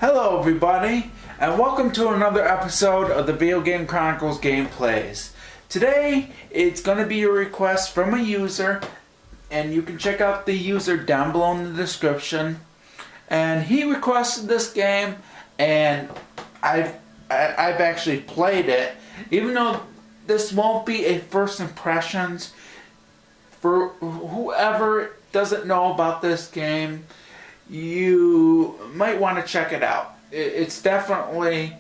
Hello everybody, and welcome to another episode of the Video Game Chronicles gameplays. Today, it's going to be a request from a user, and you can check out the user down below in the description. And he requested this game, and I've actually played it, even though this won't be a first impressions. For whoever doesn't know about this game, you might want to check it out. It's definitely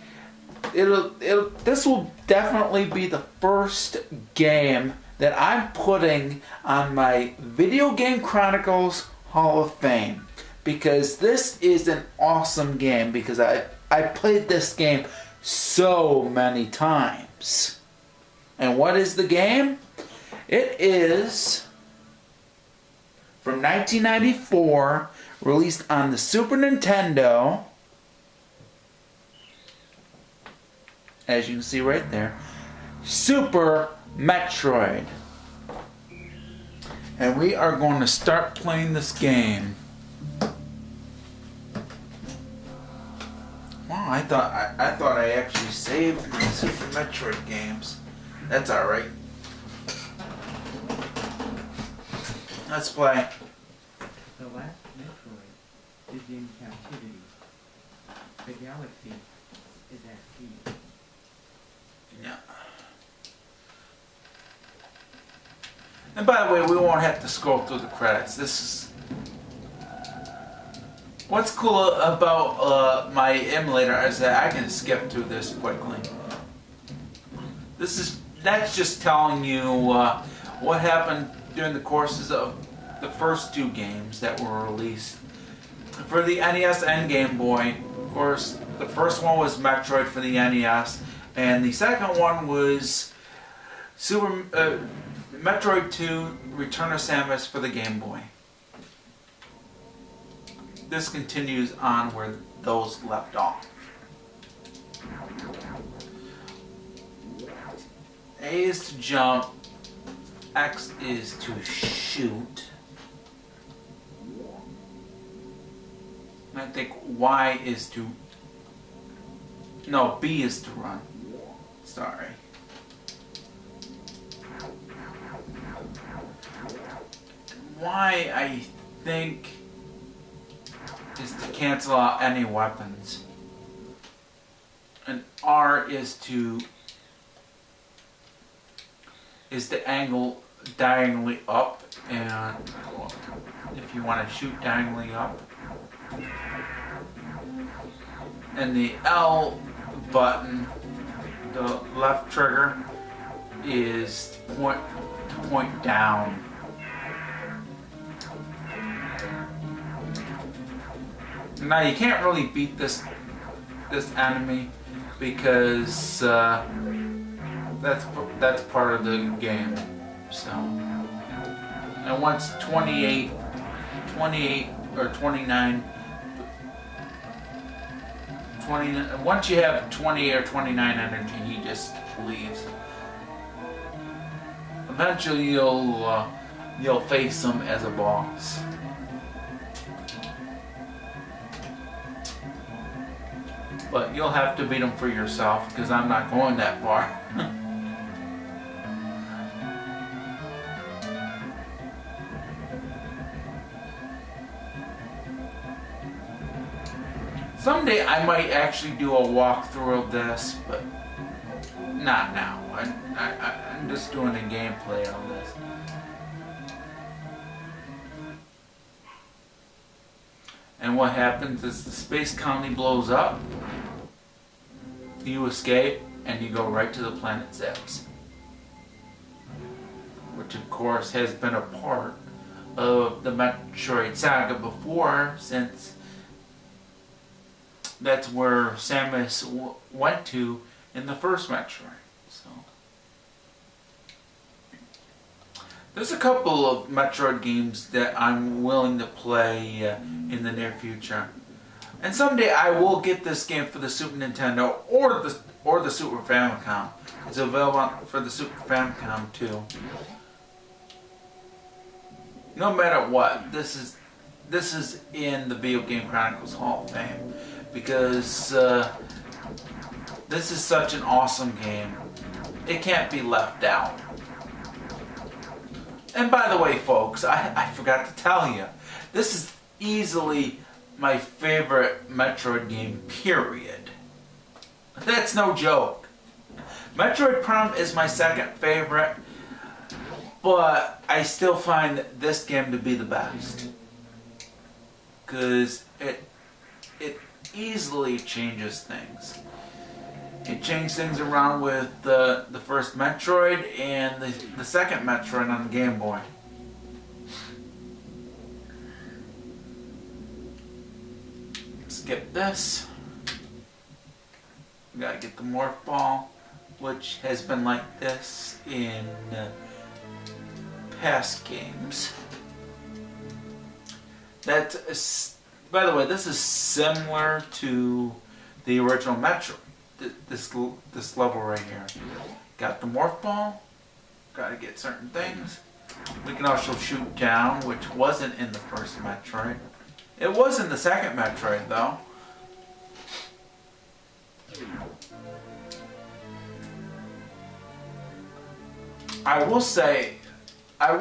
this will definitely be the first game that I'm putting on my Video Game Chronicles Hall of Fame, because this is an awesome game, because I played this game so many times. And what is the game? It is from 1994, released on the Super Nintendo, as you can see right there, Super Metroid. And we are going to start playing this game. Wow, I thought I actually saved my Super Metroid games. That's alright. Let's play. The last Metroid is in captivity. The galaxy is at peace. Yeah. And by the way, we won't have to scroll through the credits. This is what's cool about my emulator is that I can skip through this quickly. That's just telling you what happened during the courses of the first two games that were released for the NES and Game Boy. Of course, the first one was Metroid for the NES, and the second one was Metroid 2 Return of Samus for the Game Boy. This continues on where those left off. A is to jump, X is to shoot. And I think Y is to... No, B is to run. Sorry. Y, I think, is to cancel out any weapons. And R is to angle diagonally up, and if you want to shoot diagonally up. And the L button, the left trigger, is to point down. Now you can't really beat this enemy because that's part of the game. So, and once 28 or 29, once you have 20 or 29 energy, he just leaves. Eventually you'll face him as a boss. But you'll have to beat him for yourself, because I'm not going that far. Someday I might actually do a walkthrough of this, but not now. I'm just doing a gameplay of this. And what happens is the space colony blows up, you escape, and you go right to the planet Zips. Which of course has been a part of the Metroid saga before, since that's where Samus went to in the first Metroid. So there's a couple of Metroid games that I'm willing to play in the near future, and someday I will get this game for the Super Nintendo or the Super Famicom. It's available for the Super Famicom too. No matter what, this is this is in the Video Game Chronicles Hall of Fame because this is such an awesome game. It can't be left out. And by the way, folks, I forgot to tell you, this is easily my favorite Metroid game, period. That's no joke. Metroid Prime is my second favorite, but I still find this game to be the best. Because it easily changes things. It changed things around with the first Metroid and the second Metroid on the Game Boy. Skip this. We gotta get the Morph Ball, which has been like this in past games. By the way, this is similar to the original Metroid. This level right here. Got the Morph Ball. Gotta get certain things. We can also shoot down, which wasn't in the first Metroid. It was in the second Metroid, though. I will say I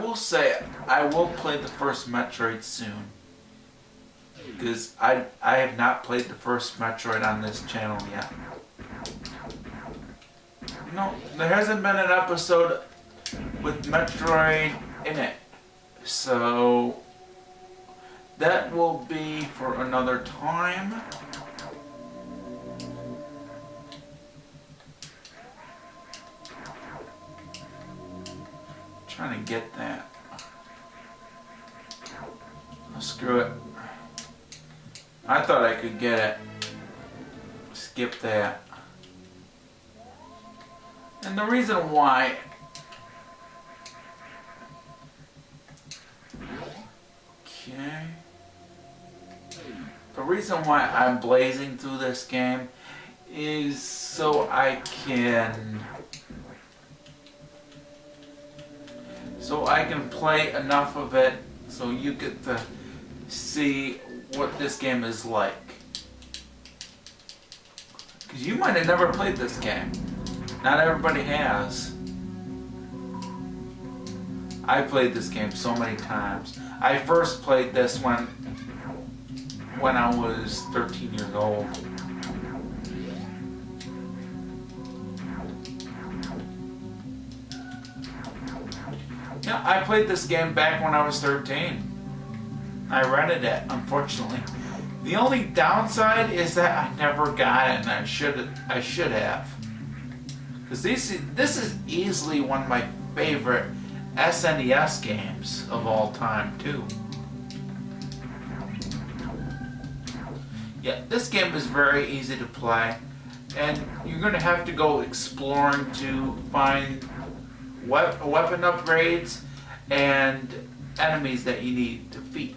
will play the first Metroid soon. Because I have not played the first Metroid on this channel yet. No, there hasn't been an episode with Metroid in it. So that will be for another time. Trying to get that. Oh, screw it. I thought I could get it. Skip that. And the reason why I'm blazing through this game is so I can play enough of it so you get to see what this game is like. Because you might have never played this game. Not everybody has. I played this game so many times. I first played this when I was 13 years old. Yeah, I played this game back when I was 13. I rented it, unfortunately. The only downside is that I never got it, and I should have. Because this is easily one of my favorite SNES games of all time, too. Yeah, this game is very easy to play, and you're going to have to go exploring to find weapon upgrades and enemies that you need to defeat.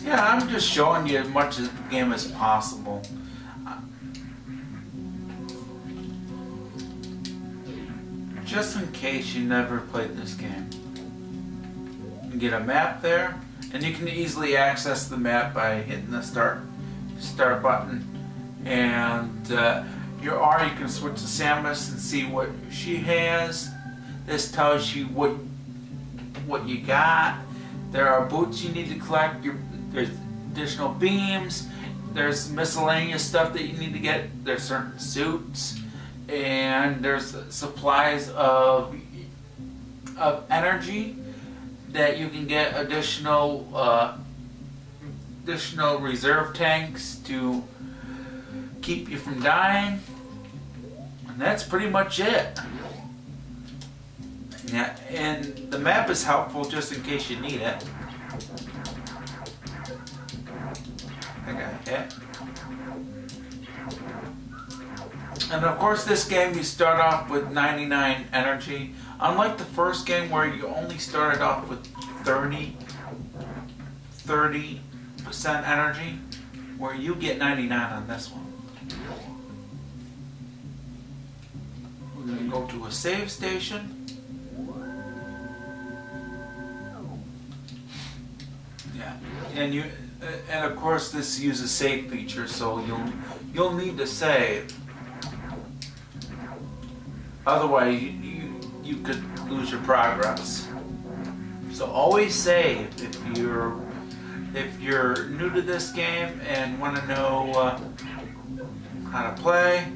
Yeah, I'm just showing you as much of the game as possible. Just in case you never played this game. You get a map there, and you can easily access the map by hitting the start button. And you can switch to Samus and see what she has. This tells you what you got. There are boots you need to collect. There's additional beams. there's miscellaneous stuff that you need to get. There's certain suits, and there's supplies of energy that you can get additional reserve tanks to keep you from dying, and that's pretty much it. Yeah, and the map is helpful just in case you need it. I got hit. And of course this game you start off with 99 energy. Unlike the first game where you only started off with 30% energy, where you get 99 on this one. We're going to go to a save station. Yeah, and of course this uses save feature, so you'll need to save. Otherwise you could lose your progress. So always save if you're new to this game and want to know how to play.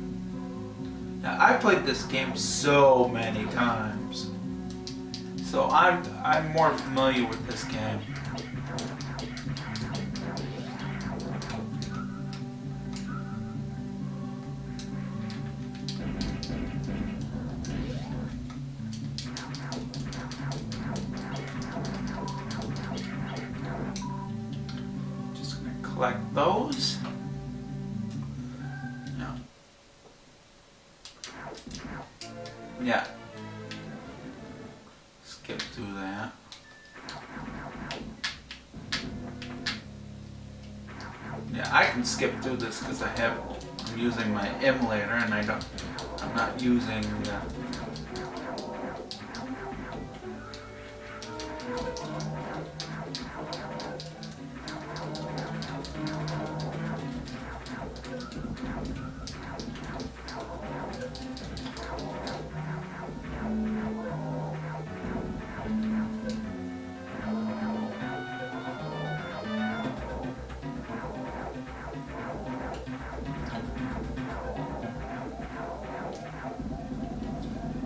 Now, I played this game so many times, so I'm more familiar with this game. Collect those. Yeah. Skip through that. Yeah, I can skip through this because I'm using my emulator and I'm not using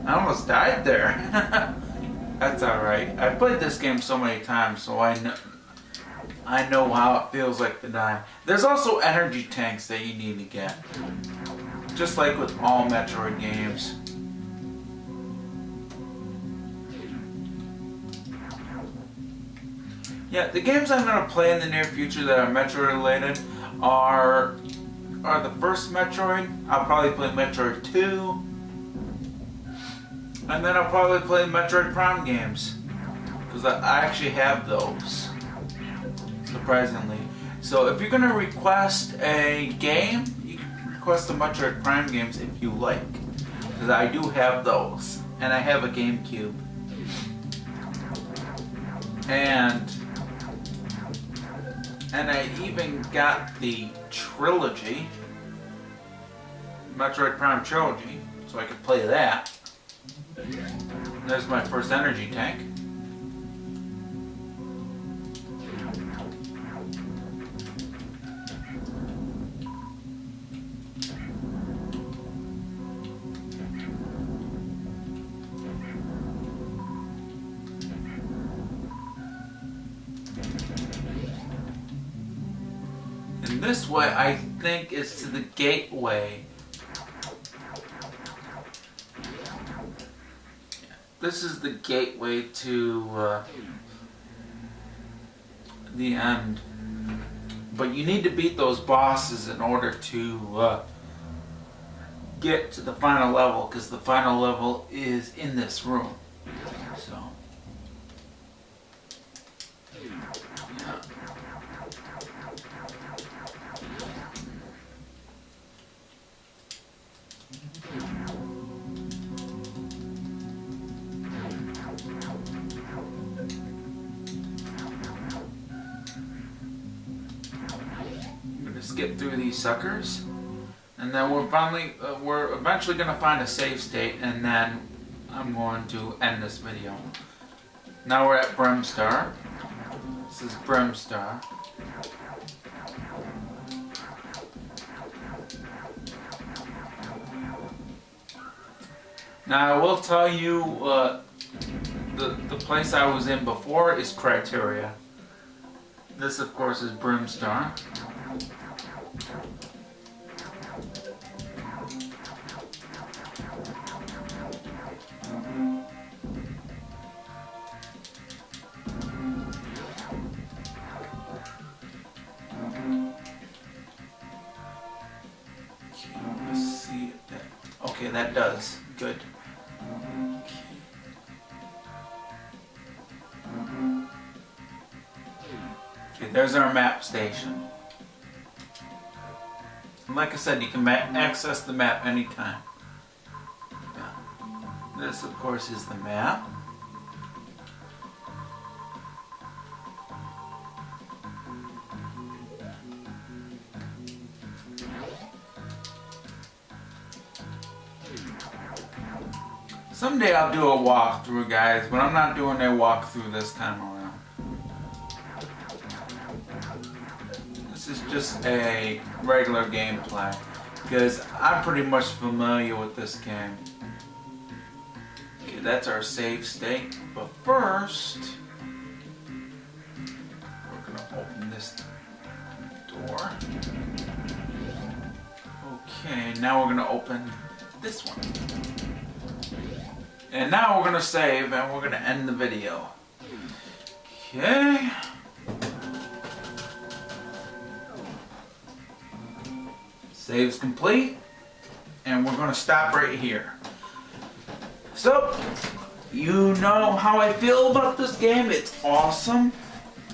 I almost died there. That's alright. I've played this game so many times, so I know how it feels like to die. There's also energy tanks that you need to get. Just like with all Metroid games. Yeah, the games I'm going to play in the near future that are Metroid related are the first Metroid. I'll probably play Metroid 2. And then I'll probably play Metroid Prime games, because I actually have those, surprisingly. So if you're going to request a game, you can request the Metroid Prime games if you like, because I do have those, and I have a GameCube. And I even got the trilogy, Metroid Prime trilogy, so I could play that. There's my first energy tank. And this way, I think, is to the gateway. This is the gateway to the end. But you need to beat those bosses in order to get to the final level, because the final level is in this room. So, yeah. Skip through these suckers, and then we're eventually going to find a save state, and then I'm going to end this video. Now we're at Bremstar. This is Bremstar. Now I will tell you, the place I was in before is Criteria. This, of course, is Brimstar. Let's see. Okay, that does. Good. Okay, there's our map station. And like I said, you can access the map anytime. Yeah. This, of course, is the map. Someday I'll do a walkthrough, guys, but I'm not doing a walkthrough this time around. This is just a regular gameplay, because I'm pretty much familiar with this game. Okay, that's our save state, but first, we're going to open this door. Okay, now we're going to open this one. And now we're going to save and we're going to end the video. Okay. Save's complete. And we're going to stop right here. So, you know how I feel about this game. It's awesome.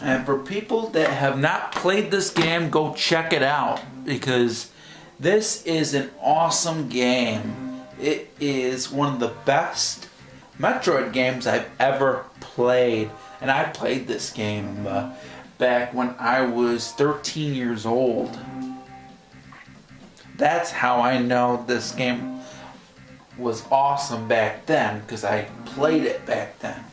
And for people that have not played this game, go check it out. Because this is an awesome game. It is one of the best Metroid games I've ever played. And I played this game back when I was 13 years old. That's how I know this game was awesome back then, because I played it back then.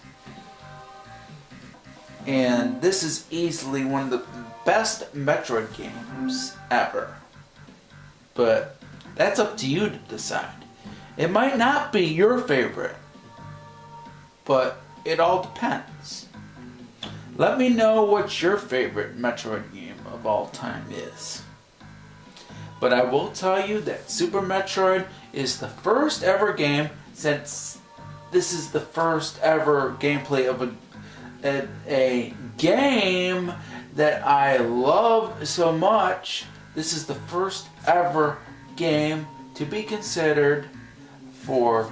And this is easily one of the best Metroid games ever. But that's up to you to decide. It might not be your favorite, but it all depends. Let me know what your favorite Metroid game of all time is. But I will tell you that Super Metroid is the first ever game, since this is the first ever gameplay of a game that I love so much. This is the first ever game to be considered for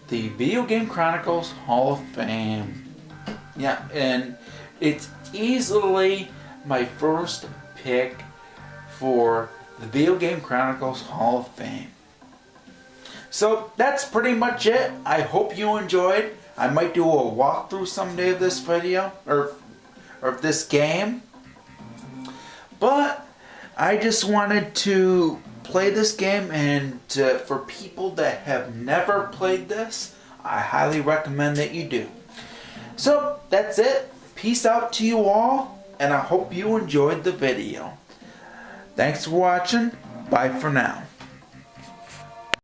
the Video Game Chronicles Hall of Fame. Yeah, and it's easily my first pick for the Video Game Chronicles Hall of Fame. So that's pretty much it. I hope you enjoyed. I might do a walkthrough someday of this video, or of this game. But I just wanted to play this game, and for people that have never played this, I highly recommend that you do. So that's it. Peace out to you all, and I hope you enjoyed the video. Thanks for watching. Bye for now.